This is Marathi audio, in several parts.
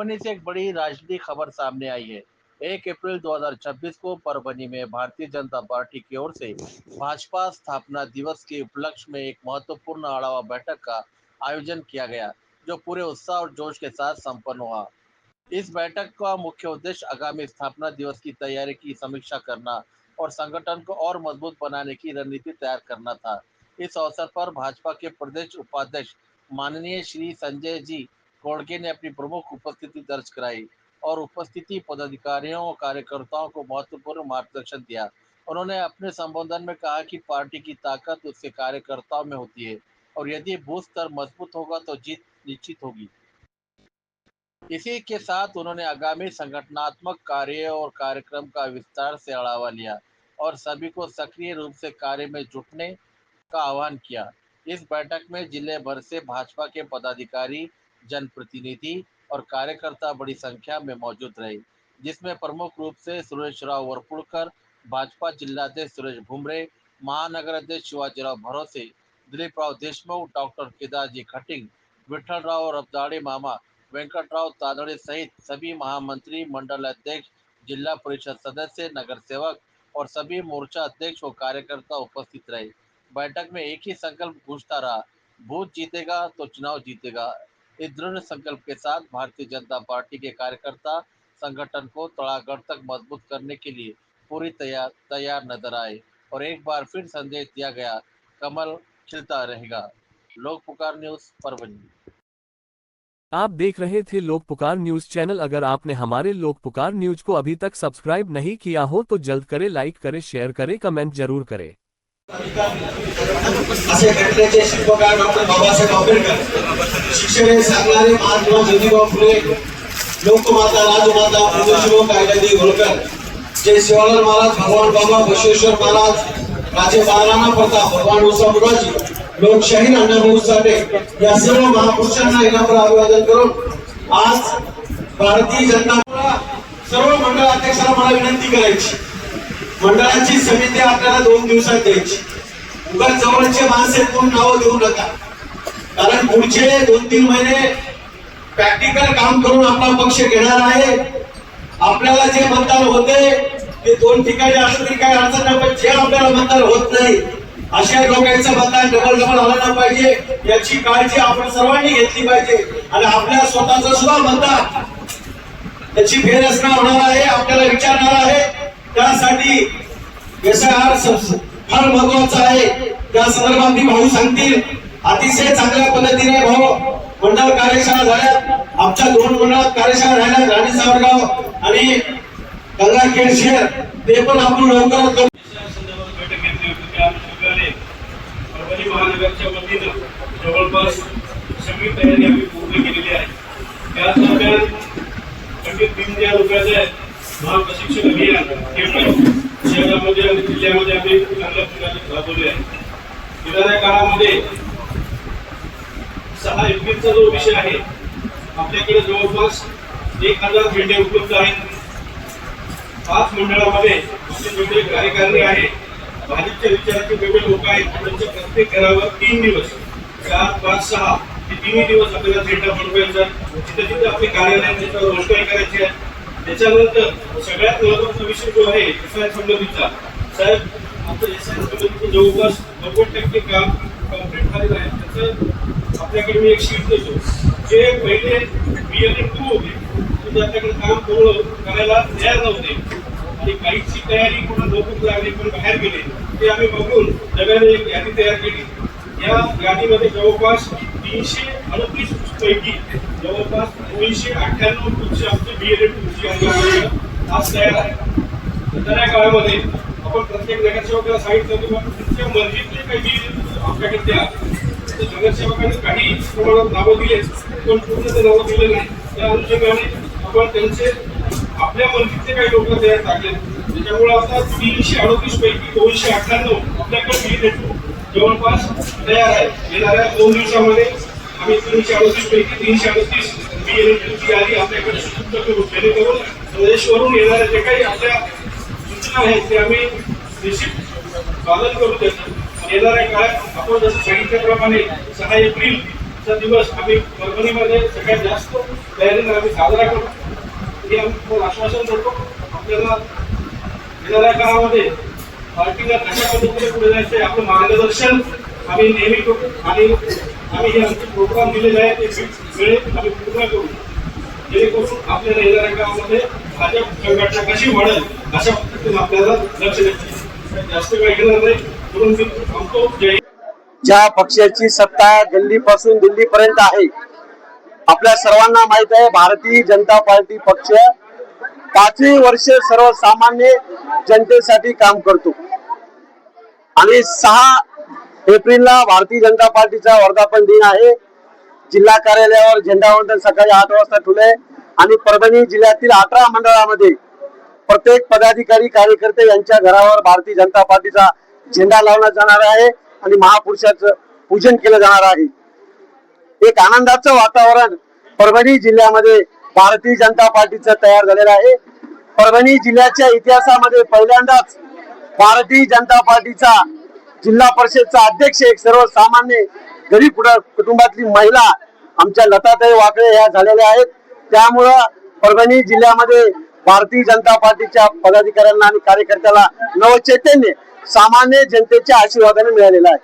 परभनी से एक बड़ी राजनीतिक खबर सामने आई है। 1 अप्रैल 2026 को परभनी में भारतीय जनता पार्टी की ओर से भाजपा स्थापना दिवस के उपलक्ष्य में एक महत्वपूर्ण आढावा बैठक का आयोजन किया गया, जो पूरे उत्साह और जोश के साथ संपन्न हुआ। इस बैठक का मुख्य उद्देश्य आगामी स्थापना दिवस की तैयारी की समीक्षा करना और संगठन को और मजबूत बनाने की रणनीति तैयार करना था। इस अवसर पर भाजपा के प्रदेश उपाध्यक्ष माननीय श्री संजय जी कोड़के ने अपनी प्रमुख उपस्थिति दर्ज कराई और उपस्थिति पदाधिकारियों और कार्यकर्ताओं को महत्वपूर्ण मार्गदर्शन दिया। उन्होंने अपने संबोधन में कहा कि पार्टी की ताकत उसके कार्यकर्ताओं में होती है और यदि बूथ स्तर मजबूत होगा तो जीत निश्चित होगी। इसी के साथ उन्होंने आगामी संगठनात्मक कार्य और कार्यक्रम का विस्तार से आढावा लिया और सभी को सक्रिय रूप से कार्य में जुटने का आह्वान किया। इस बैठक में जिले भर से भाजपा के पदाधिकारी, जनप्रतिनिधि और कार्यकर्ता बड़ी संख्या में मौजूद रहे, जिसमें प्रमुख रूप से सुरेश राव वरपुड़कर, भाजपा जिलाध्यक्ष सुरेश भुमरे, महानगर अध्यक्ष शिवाजीराव भरोसे, दिलीप राव देशमुख, डॉक्टर केदारजी खटिंग, विठ्ठलराव रबदाड़े मामा, वेंकटराव तादड़े सहित सभी महामंत्री, मंडल अध्यक्ष, जिला परिषद सदस्य, नगर सेवक और सभी मोर्चा अध्यक्ष और कार्यकर्ता उपस्थित रहे। बैठक में एक ही संकल्प गूंजता रहा, बूथ जीतेगा तो चुनाव जीतेगा। इस दृढ़ संकल्प के साथ भारतीय जनता पार्टी के कार्यकर्ता संगठन को तड़ागढ़ तक मजबूत करने के लिए पूरी तैयार नजर आए और एक बार फिर संदेश दिया गया, कमल खिलता रहेगा। लोक पुकार न्यूज परभनी। आप देख रहे थे लोक पुकार न्यूज चैनल। अगर आपने हमारे लोक पुकार न्यूज को अभी तक सब्सक्राइब नहीं किया हो तो जल्द करें, लाइक करें, शेयर करें, कमेंट जरूर करें। असे घटनेचे शिल्पकार डॉक्टर बाबासाहेब आंबेडकर, शिक्षक हे सांगणारे महात्मा ज्योतिबा फुले, लोकमाता राजमाता फुलेशिव कायदेदी होळकर, जय शिवालाल महाराज, भगवान बाबा बसवेश्वर महाराज, राजे महाराणा प्रताप, भगवान उसामुराजी, लोकशाहीर अण्णाभाऊ साठे या सर्व महापुरुषांना इनामवर अभिवादन करून आज भारतीय जनता सर्व मंडळ अध्यक्षांना मला विनंती करायची, मंडळाची समिती आपल्याला 2 दिवसात द्यायची। उगाच जवळचे माणसे कोण नाव देऊ नका, कारण पुढचे 2-3 महिने प्रॅक्टिकल काम करून आपला पक्ष घेणार आहे। आपल्याला जे मतदान होते ते 2 ठिकाणी असं तरी काही अडचण नाही, पण जे आपल्याला मतदान होत नाही अशा लोकांचं मतदान डबल आलं नाही पाहिजे, याची काळजी आपण सर्वांनी घेतली पाहिजे। आणि आपल्या स्वतःचं सुद्धा मतदान त्याची फेररचना होणार आहे, आपल्याला विचारणार आहे। त्यासाठी SIR फार महत्वाचा आहे। त्या संदर्भात मी भाऊ सांगतील, अतिशय चांगल्या पद्धतीने भाऊ मंडळ कार्यशाळा झाल्या। आमच्या 2 मंडळात कार्यशाळा राहिल्या, राणी सावरगाव आणि गंगाखेड शहर, ते पण आपण लवकरात लवकर बैठक घेतली होती। त्या अनुषंगाने परभणी महानगरच्या वतीनं जवळपास सगळी तयारी आम्ही पूर्ण केलेली आहे। त्याच दरम्यान पंडित दीनदयाल उपाध्याय महाप्रशिक्षण अभियान हे शहरामध्ये आणि जिल्ह्यामध्ये आम्ही चांगल्या प्रकारे राबवले आहे। येणाऱ्या काळामध्ये 6 एप्रिलचा जो विषय आहे, आपल्याकडे जवळपास 1000 झेंडे उपलब्ध आहेत। 5 मंडळामध्ये वेगवेगळे कार्यकारिणी आहे, भाजपच्या विचाराचे वेगवेगळे लोक आहेत। त्यांच्या प्रत्येक घरावर 3 दिवस 4, 5, 6 हे 3 दिवस आपल्याला झेंडा बनवायचा, जिथे जिथे आपले कार्यालय त्याच्यावर रोषणाई करायची आहे। त्याच्यानंतर सगळ्यात महत्त्वाचा विषय जो आहे SIR संबंधीचा, साहेब आपलं SIR संबंधीचं जवळपास 90% काम कंप्लीट झालेलं आहे। त्याचं आपल्याकडे मी एक शीट देतो, जे पहिले BLM2 होते ते आपल्याकडे काम करायला तयार नव्हते आणि काहीची तयारी कुठं नोकरी लागली पण बाहेर गेले, ते आम्ही बघून नव्याने एक यादी तयार केली। या यादीमध्ये जवळपास 338 पैकी जवळपास 298 पुढचे आमचे BLM2 आज तयार आहे। त्या काळामध्ये आपण प्रत्येक नगरसेवकाला सांगितलं की तुमच्या मर्जीतले काही आपल्याकडे द्या। नगरसेवकांनी काही प्रमाणात नावं दिले, पण पूर्ण ते नावं दिले नाही। त्या अनुषंगाने आपण त्यांचे आपल्या मर्जीतले काही लोक तयार टाकले, त्याच्यामुळे आता 338 पैकी 298 आपल्याकडे BLM2 जवळपास तयार आहे। येणाऱ्या 2 दिवसामध्ये आम्ही 338 पैकी 338 BLM2ची यादी आपल्याकडे सुपूर्द करू, जेणेकरून प्रदेशवरून येणाऱ्या जे काही आपल्या सूचना आहेत ते आम्ही निश्चित पालन करू। त्याचं येणाऱ्या काळात आपण जसं सांगितल्याप्रमाणे 6 एप्रिल आजचा दिवस आम्ही परभणीमध्ये सगळ्यात जास्त तयारीने आम्ही साजरा करू हे आम्ही आश्वासन देतो. आपल्याला येणाऱ्या काळामध्ये पार्टीला कशा पद्धतीने पुढे जायचं आपलं मार्गदर्शन आम्ही नेहमी करू आणि आम्ही हे आमचे प्रोग्राम दिलेले आहे ते वेळेत आम्ही पूर्ण करू जेणेकरून आपल्याला येणाऱ्या काळामध्ये भाजप संघटना कशी वाढेल अशा पद्धतीने आपल्याला लक्ष द्यायचं. जास्त वेळ घेणार नाही म्हणून मी थांबतो. जय. ज्या पक्षाची सत्ता दिल्लीपासून दिल्लीपर्यंत आहे, आपल्या सर्वांना माहित आहे भारतीय जनता पार्टी पक्ष 5 वर्ष सर्वसामान्य जनतेसाठी काम करतो आणि 6 एप्रिलला भारतीय जनता पार्टीचा वर्धापन दिन आहे. जिल्हा कार्यालयावर झेंडावंदन सकाळी 8 वाजता ठेवले आणि परभणी जिल्ह्यातील 18 मंडळामध्ये प्रत्येक पदाधिकारी कार्यकर्ते यांच्या घरावर भारतीय जनता पार्टीचा झेंडा लावण्यात जाणार आहे आणि महापुरुषाचं पूजन केलं जाणार आहे. एक आनंदाचं वातावरण परभणी जिल्ह्यामध्ये भारतीय जनता पार्टीचं तयार झालेलं आहे. परभणी जिल्ह्याच्या इतिहासामध्ये पहिल्यांदाच भारतीय जनता पार्टीचा जिल्हा परिषदचा अध्यक्ष एक सर्वसामान्य गरीब कुटुंबातली महिला आमच्या लताताई वाकळे ह्या झालेल्या आहेत. त्यामुळं परभणी जिल्ह्यामध्ये भारतीय जनता पार्टीच्या पदाधिकाऱ्यांना आणि कार्यकर्त्याला नवचैतन्य सामान्य जनतेच्या आशीर्वादाने मिळालेला आहे.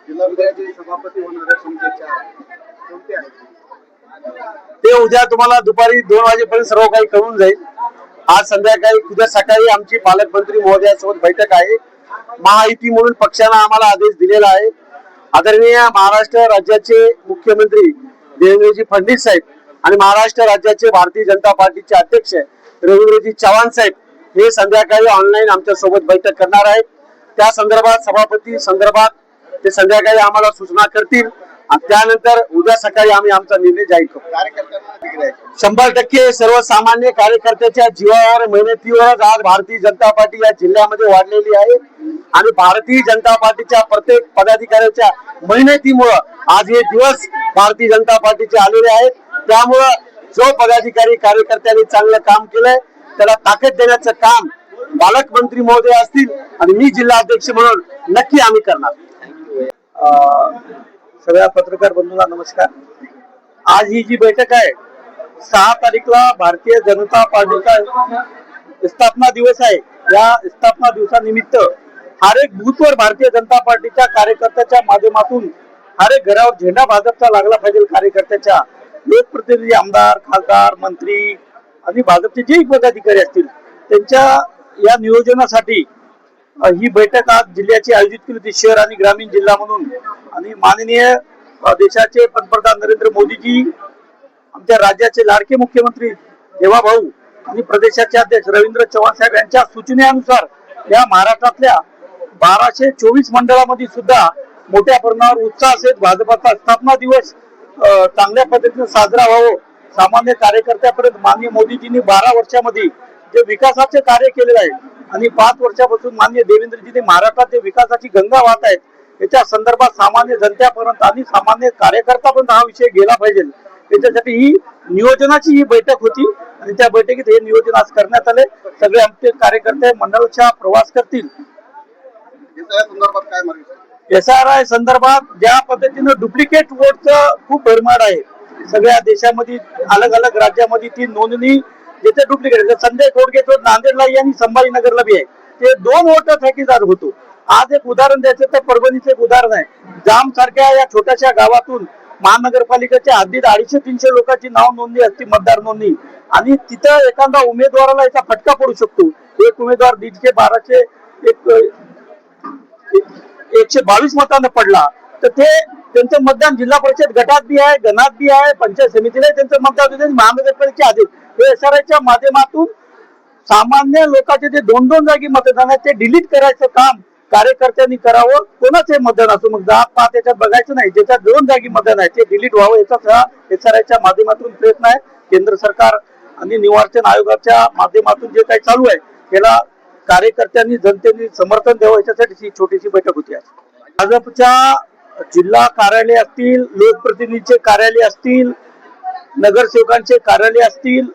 जिल्हाधिकारी सभापती होणाऱ्या समितीच्या कोणते आहेत ते उद्या तुम्हाला दुपारी 2 वाजेपर्यंत सर्व काही कळून जाईल. आज संध्याकाळी उद्या सकाळी आमची पालकमंत्री महोदयासोबत बैठक आहे. महायुती म्हणून पक्षानं आम्हाला आदेश दिलेला आहे. आदरणीय महाराष्ट्र राज्याचे मुख्यमंत्री देवेंद्रजी फडणवीस साहेब आणि महाराष्ट्र राज्याचे भारतीय जनता पार्टीचे अध्यक्ष रवींद्रजी चव्हाण साहेब हे संध्याकाळी ऑनलाईन आमच्या सोबत बैठक करणार आहेत. त्या संदर्भात सभापती संदर्भात ते संध्याकाळी आम्हाला सूचना करतील आणि त्यानंतर उद्या सकाळी आम्ही आमचा निर्णय जाहीर करू. 100% सर्वसामान्य कार्यकर्त्याच्या जीवावर मेहनतीवरच आज भारतीय जनता पार्टी या जिल्ह्यामध्ये वाढलेली आहे आणि भारतीय जनता पार्टीच्या प्रत्येक पदाधिकाऱ्याच्या मेहनतीमुळं आज हे दिवस भारतीय जनता पार्टीचे आलेले आहेत. त्यामुळं जो पदाधिकारी कार्यकर्त्यांनी चांगलं काम केलंय त्याला ताकद देण्याचं काम पालकमंत्री महोदय असतील आणि मी जिल्हा अध्यक्ष म्हणून नक्की आम्ही करणार. सगळ्या पत्रकार बंधूंना नमस्कार. आज ही जी बैठक आहे 6 तारीखला भारतीय जनता पार्टीचा स्थापना दिवस आहे. या स्थापना दिवसानिमित्त हर एक बूथवर भारतीय जनता पार्टीच्या कार्यकर्त्याच्या माध्यमातून हर एक घरावर झेंडा भाजपचा लागला पाहिजे. कार्यकर्त्याच्या लोकप्रतिनिधी आमदार खासदार मंत्री आणि भाजपचे जे पदाधिकारी असतील त्यांच्या या नियोजनासाठी ही बैठक आज जिल्ह्याची आयोजित केली होती. शहर आणि ग्रामीण जिल्हा म्हणून आणि माननीय देशाचे पंतप्रधान नरेंद्र मोदीजी, आमच्या राज्याचे लाडके मुख्यमंत्री देवाभाऊ आणि प्रदेशाचे अध्यक्ष रवींद्र चव्हाण साहेब यांच्या सूचनेनुसार या महाराष्ट्रातल्या 1224 मंडळामध्ये सुद्धा मोठ्या प्रमाणावर उत्साह असेल. भाजपाचा स्थापना दिवस चांगल्या पद्धतीने साजरा व्हावं. सामान्य कार्यकर्त्यापर्यंत माननीय मोदीजींनी 12 वर्षामध्ये जे विकासाचे कार्य केलेले आहे आणि 5 वर्षापासून माननीय देवेंद्रजींनी महाराष्ट्रात जे विकासाची गंगा वाहत आहेत याच्या संदर्भात सामान्य जनतेपर्यंत आणि सामान्य कार्यकर्त्यापर्यंत हा विषय गेला पाहिजे. त्याच्यासाठी ही नियोजनाची ही बैठक होती आणि त्या बैठकीत हे नियोजन आज करण्यात आले. सगळे आमचे कार्यकर्ते मंडळाच्या प्रवास करतील. SRI संदर्भात ज्या पद्धतीनं डुप्लिकेट वोटचं खूप भरमार आहे. सगळ्या देशामध्ये अलग अलग राज्यामध्ये ती नोंदणी जिथे डुप्लिकेट संजय खोडके नांदेडला आणि संभाजीनगरला बी आहे ते 2 वोटासाठी जात होतो. आज एक उदाहरण द्यायचं तर परभणीचं एक उदाहरण आहे. जाम सारख्या या छोट्याशा गावातून महानगरपालिकेच्या हद्दीत 250-300 लोकांची नाव नोंदणी असते मतदार नोंदणी आणि तिथं एखादा उमेदवाराला याचा फटका पडू शकतो. एक उमेदवार 150-1200 122 मतांना पडला तर ते त्यांचं मतदान जिल्हा परिषद गटात बी आहे, गणात बी आहे, पंचायत समितीला त्यांचं मतदान होते. महानगरपालिकेच्या आधी हे SRIच्या माध्यमातून सामान्य लोकांचे जे 2-2 जागी मतदान आहे ते डिलीट करायचं काम कार्यकर्त्यांनी करावं. कोणाचे मतदान असो मग जात पात याच्यात बघायचं नाही. ज्याच्यात 2 जागी मतदान आहे ते डिलीट व्हावं याचा SRIच्या माध्यमातून प्रयत्न आहे. केंद्र सरकार आणि निवारण आयोगाच्या माध्यमातून जे काही चालू आहे त्याला कार्यकर्त्यांनी जनतेने समर्थन द्यावं याच्यासाठी ही छोटीशी बैठक होती. भाजपच्या जिल्हा कार्यालय असतील, लोकप्रतिनिधीचे कार्यालय असतील, नगरसेवकांचे कार्यालय असतील,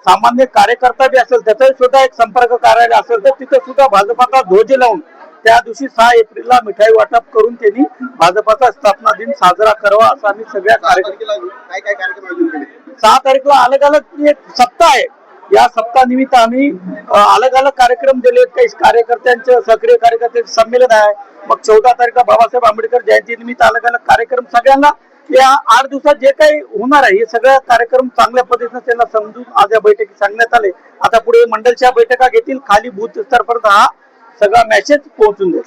सामान्य कार्यकर्ता बी असेल त्याचाही सुद्धा एक संपर्क कार्यालय असेल तर तिथे सुद्धा भाजपाचा ध्वज लावून त्या दिवशी 6 एप्रिलला मिठाई वाटप करून त्यांनी भाजपाचा स्थापना दिन साजरा करावा असं आम्ही सगळ्या कार्यक्रम काय कार्यक्रम आयोजित केले? 6 तारीखला अलग अलग एक सप्ताह आहे. या सप्ताहानिमित्त आम्ही अलग अलग कार्यक्रम दिले. काही कार्यकर्त्यांचं सक्रिय कार्यकर्त्यांचं संमेलन आहे. मग 14 तारखेला बाबासाहेब आंबेडकर जयंती निमित्त अलग अलग कार्यक्रम सगळ्यांना या 8 दिवसात जे काही होणार आहे हे सगळं कार्यक्रम चांगल्या पद्धतीने त्यांना समजून आज या बैठकीत सांगण्यात आले. आता पुढे मंडलच्या बैठका घेतील, खाली बूथ स्तरपर्यंत हा सगळा मेसेज पोहोचून देईल.